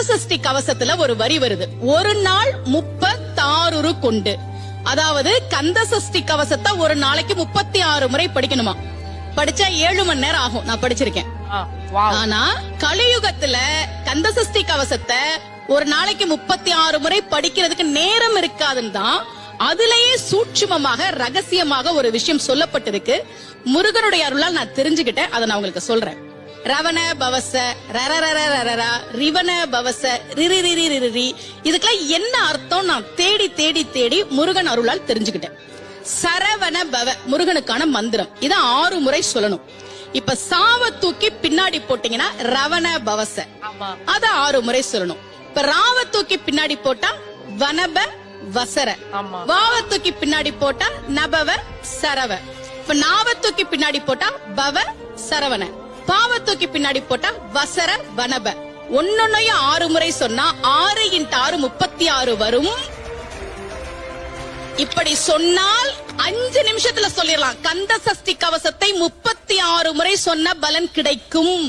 சஷ்டி கவசத்துல ஒரு வரி வருது, ஒரு நாள் 36 கொண்டு. அதாவது கந்த சஷ்டி கவசத்தை ஒரு நாளைக்கு 36 முறை படிக்கணுமா. படிச்சா 7 மணி நேரம் ஆகும். நான் படிச்சிருக்கேன். ஆனா கலியுகத்துல கந்த சஷ்டி கவசத்தை ஒரு நாளைக்கு 36 முறை படிக்கிறதுக்கு நேரம் இருக்காதுன்னு தான் அதுலயே சூட்சுமமாக ரகசியமாக ஒரு விஷயம் சொல்லப்பட்டிருக்கு. முருகனுடைய அருளால் நான் தெரிஞ்சுக்கிட்டேன். அதை நான் உங்களுக்கு சொல்றேன். ரவண பவச ரரரரரரரா ரிவன பவச ரிரிரிரிரிரி, இதுக்கெல்லாம் என்ன அர்த்தம் நான் தேடி தேடி தேடி முருகன் அருளால் தெரிஞ்சுக்கிட்டேன். சரவண பவ முருகனுக்கான மந்திரம். இத 6 முறை சொல்லணும். இப்ப சாவ தூக்கி பின்னாடி போட்டீங்கன்னா ரவண பவச, அத 6 முறை சொல்லணும். இப்ப ராவ தூக்கி பின்னாடி போட்டா வனப வசர, வாவ தூக்கி பின்னாடி போட்டா நபவ சரவ, இப்ப நாவ தூக்கி பின்னாடி போட்டா பவ சரவண, பாவ தூக்கி பின்னாடி போட்டா வசர வனப. ஒன்னொன்னையும் 6 முறை சொன்னா 6 × 6 36 வரும். இப்படி சொன்னால் 5 நிமிஷத்துல சொல்லிடலாம். கந்த சஷ்டி கவசத்தை 36 முறை சொன்ன பலன் கிடைக்கும்.